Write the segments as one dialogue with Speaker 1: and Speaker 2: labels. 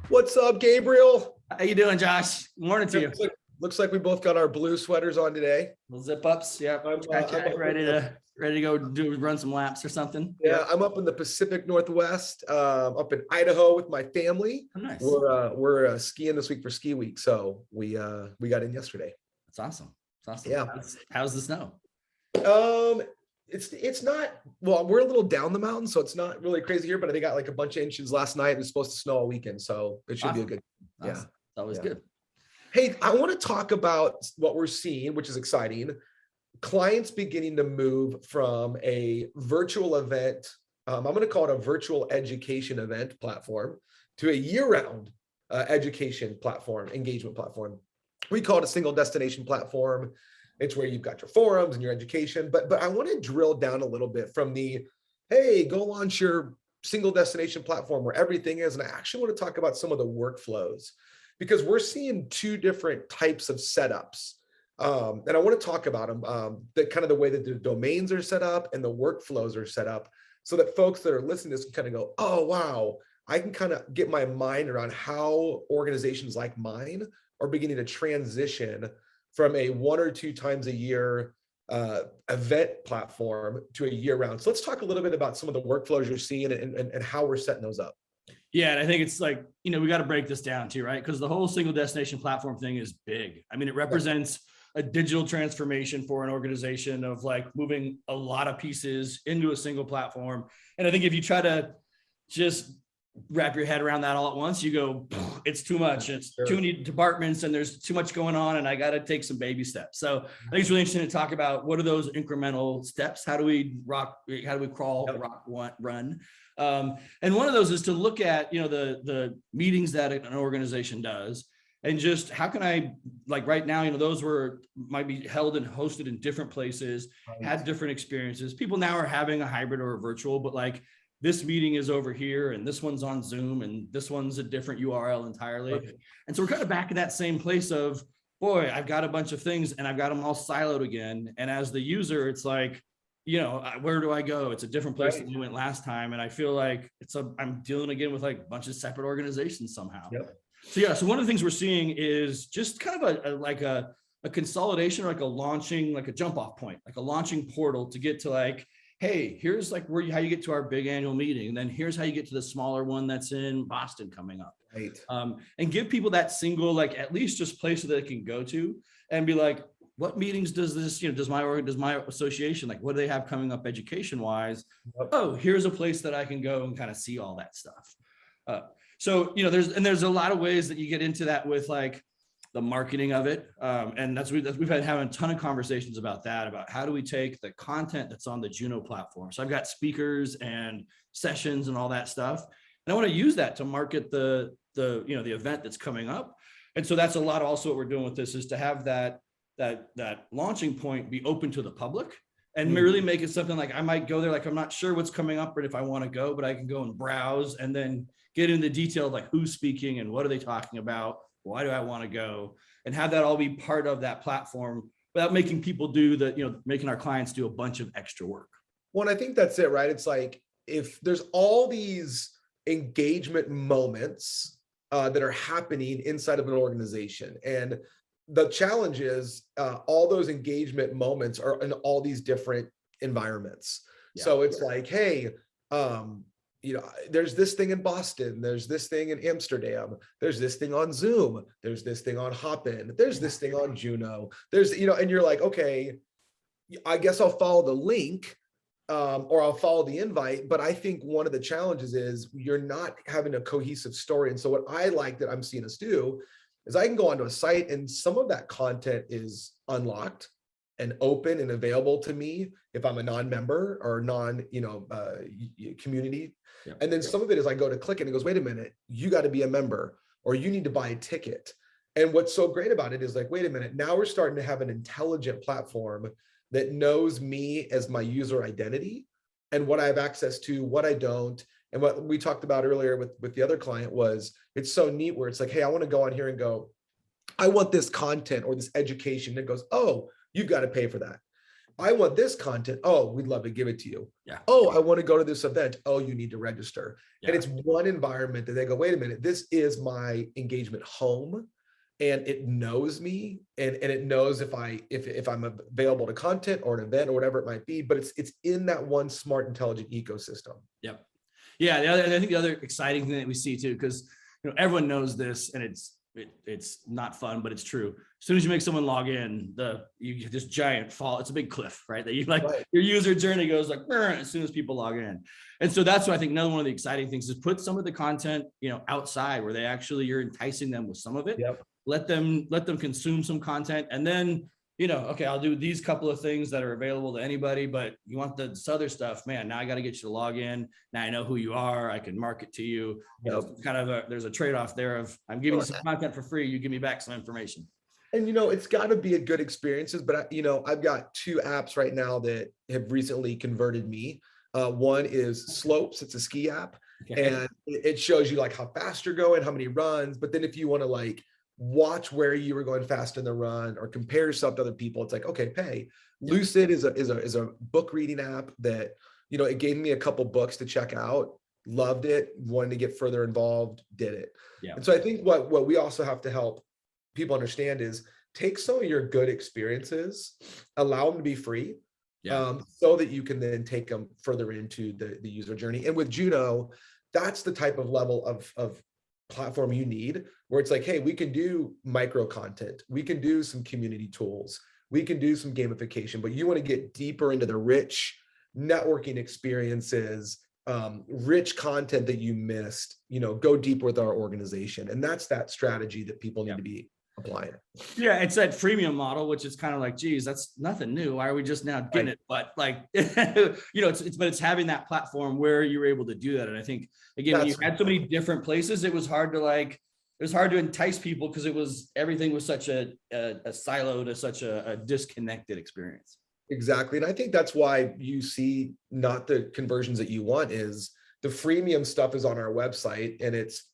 Speaker 1: What's up, Gabriel?
Speaker 2: How you doing, Josh? Morning to you.
Speaker 1: Looks like we both got our blue sweaters on today.
Speaker 2: Little zip ups. Yeah. Ready to go run some laps or something.
Speaker 1: Yeah, I'm up in the Pacific Northwest, up in Idaho with my family.
Speaker 2: Oh, nice.
Speaker 1: We're skiing this week for ski week, so we got in yesterday.
Speaker 2: That's awesome. That's awesome.
Speaker 1: Yeah.
Speaker 2: How's the snow?
Speaker 1: It's not, well, we're a little down the mountain, so it's not really crazy here, but they got like a bunch of inches last night. It's supposed to snow all weekend, so it should be a good.
Speaker 2: Awesome.
Speaker 1: Yeah,
Speaker 2: it's always good.
Speaker 1: Hey, I want to talk about what we're seeing, which is exciting. Clients beginning to move from a virtual event, I'm going to call it a virtual education event platform, to a year-round education platform, engagement platform. We call it a single destination platform. It's where you've got your forums and your education, but I want to drill down a little bit from the, hey, go launch your single destination platform where everything is. And I actually want to talk about some of the workflows, because we're seeing two different types of setups. And I want to talk about them, the kind of the way that the domains are set up and the workflows are set up, so that folks that are listening to this can kind of go, oh, wow, I can kind of get my mind around how organizations like mine are beginning to transition from a 1 or 2 times a year event platform to a year round. So let's talk a little bit about some of the workflows you're seeing and how we're setting those up.
Speaker 2: Yeah, and I think it's like, we got to break this down too, right? Because the whole single destination platform thing is big. I mean, it represents a digital transformation for an organization of like moving a lot of pieces into a single platform. And I think if you try to just wrap your head around that all at once, you go, it's too much. It's too many departments and there's too much going on and I got to take some baby steps. So I think it's really interesting to talk about what are those incremental steps? How do we crawl, rock, run? And one of those is to look at, the meetings that an organization does, and just how can I, like right now, those might be held and hosted in different places, had different experiences. People now are having a hybrid or a virtual, but like this meeting is over here and this one's on Zoom and this one's a different URL entirely. Right. And so we're kind of back in that same place of, boy, I've got a bunch of things and I've got them all siloed again. And as the user, it's like, where do I go? It's a different place than we went last time. And I feel like I'm dealing again with like a bunch of separate organizations somehow. Yep. So one of the things we're seeing is just kind of a consolidation, or like a jump off point, like a launching portal to get to like, hey, here's like how you get to our big annual meeting. And then here's how you get to the smaller one that's in Boston coming up.
Speaker 1: Right.
Speaker 2: And give people that single, like at least just place that they can go to and be like, what meetings does this, does my association, like what do they have coming up education wise? Yep. Oh, here's a place that I can go and kind of see all that stuff. So, there's a lot of ways that you get into that with like the marketing of it. And we've had having a ton of conversations about that, about how do we take the content that's on the JUNO platform. So I've got speakers and sessions and all that stuff. And I want to use that to market the event that's coming up. And so that's a lot of also what we're doing with this, is to have that launching point be open to the public and really make it something like I might go there, like I'm not sure what's coming up, but if I want to go, but I can go and browse and then get into detail of like who's speaking and what are they talking about? Why do I want to go? And have that all be part of that platform without making people making our clients do a bunch of extra work.
Speaker 1: Well, and I think that's it, right? It's like, if there's all these engagement moments that are happening inside of an organization, and the challenge is all those engagement moments are in all these different environments. Yeah. So it's like, hey, there's this thing in Boston, there's this thing in Amsterdam, there's this thing on Zoom, there's this thing on Hopin, there's this thing on JUNO, there's, and you're like, okay, I guess I'll follow the link or I'll follow the invite. But I think one of the challenges is you're not having a cohesive story. And so what I like that I'm seeing us do is I can go onto a site and some of that content is unlocked and open and available to me if I'm a non-member or community. Yeah. And then some of it is I go to click it and it goes, wait a minute, you got to be a member or you need to buy a ticket. And what's so great about it is like, wait a minute, now we're starting to have an intelligent platform that knows me as my user identity and what I have access to, what I don't. And what we talked about earlier with the other client was, it's so neat where it's like, hey, I want to go on here and go, I want this content or this education. And it goes, oh, you've got to pay for that. I want this content. Oh, we'd love to give it to you.
Speaker 2: Yeah.
Speaker 1: Oh, I want to go to this event. Oh, you need to register.
Speaker 2: Yeah.
Speaker 1: And it's one environment that they go, wait a minute, this is my engagement home. And it knows me, and it knows if I'm available to content or an event or whatever it might be, but it's in that one smart, intelligent ecosystem.
Speaker 2: Yep. Yeah. I think the other exciting thing that we see too, because everyone knows this, and it's not fun, but it's true. As soon as you make someone log in, you get this giant fall. It's a big cliff, right? That you like, right. Your user journey goes like as soon as people log in. And so that's why I think another one of the exciting things is put some of the content, outside where you're enticing them with some of it.
Speaker 1: Yep.
Speaker 2: Let them consume some content, and then, okay, I'll do these couple of things that are available to anybody, but you want this other stuff, man, now I got to get you to log in. Now I know who you are. I can market to you. There's a trade-off there of I'm giving you some content for free. You give me back some information.
Speaker 1: And, it's got to be a good experiences, but I've got 2 apps right now that have recently converted me. One is Slopes. It's a ski app. Okay. And it shows you like how fast you're going, how many runs. But then if you want to like watch where you were going fast in the run or compare yourself to other people, it's like, okay, pay. Lucid is a book reading app that, it gave me a couple books to check out, loved it, wanted to get further involved, did it. Yeah. And so I think what we also have to help people understand is take some of your good experiences, allow them to be free. Yeah. So that you can then take them further into the user journey. And with JUNO, that's the type of level of platform you need, where it's like, hey, we can do micro content, we can do some community tools, we can do some gamification, but you want to get deeper into the rich networking experiences, rich content that you missed, go deep with our organization. And that's that strategy that people need to be applying.
Speaker 2: Yeah, it's that freemium model, which is kind of like, geez, that's nothing new. Why are we just now getting it? But like, it's having that platform where you were able to do that. And I think, again, when you had so many different places, it was hard to entice people because everything was such a siloed, such a disconnected experience. Exactly.
Speaker 1: And I think that's why you see not the conversions that you want. Is the freemium stuff is on our website and it's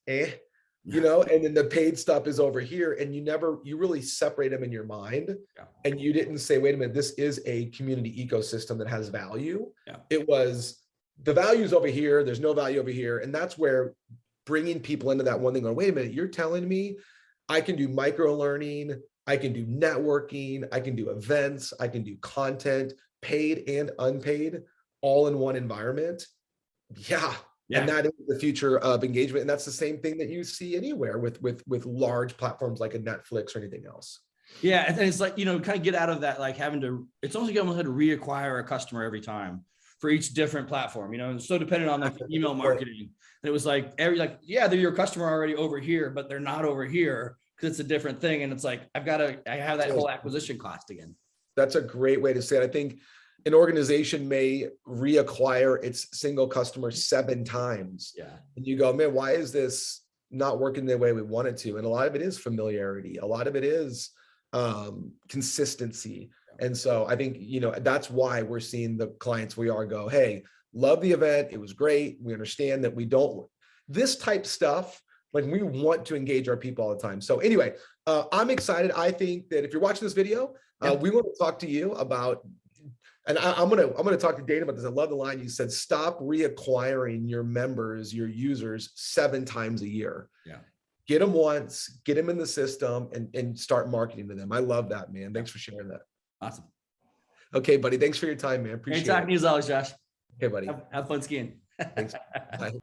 Speaker 1: and then the paid stuff is over here, and you really separate them in your mind. Yeah. And you didn't say, wait a minute, this is a community ecosystem that has value. Yeah. It was the value's over here, there's no value over here. And that's where bringing people into that one thing, going, wait a minute, you're telling me I can do micro learning, I can do networking, I can do events, I can do content, paid and unpaid, all in one environment. Yeah. Yeah. And that is the future of engagement. And that's the same thing that you see anywhere with large platforms like a Netflix or anything else.
Speaker 2: Yeah. And it's like, kind of get out of that, like it's almost like you almost had to reacquire a customer every time for each different platform, and so dependent on like email marketing. And it was like, they're your customer already over here, but they're not over here because it's a different thing. And it's like, I have that whole acquisition cost again.
Speaker 1: That's a great way to say it. I think an organization may reacquire its single customer 7 times. Yeah. And you go, man, why is this not working the way we want it to? And a lot of it is familiarity. A lot of it is consistency. Yeah. And so I think, that's why we're seeing the clients we are go, hey, love the event. It was great. We understand that we don't, this type stuff, like we want to engage our people all the time. So anyway, I'm excited. I think that if you're watching this video, we want to talk to you about, and I'm gonna talk to Dana about this. I love the line you said, stop reacquiring your members, your users 7 times a year. Yeah. Get them once, get them in the system, and start marketing to them. I love that, man. Thanks for sharing that.
Speaker 2: Awesome.
Speaker 1: Okay, buddy. Thanks for your time, man. Appreciate it.
Speaker 2: Great talking to you as always, Josh.
Speaker 1: Okay, buddy.
Speaker 2: Have fun skiing.
Speaker 1: Thanks. Bye.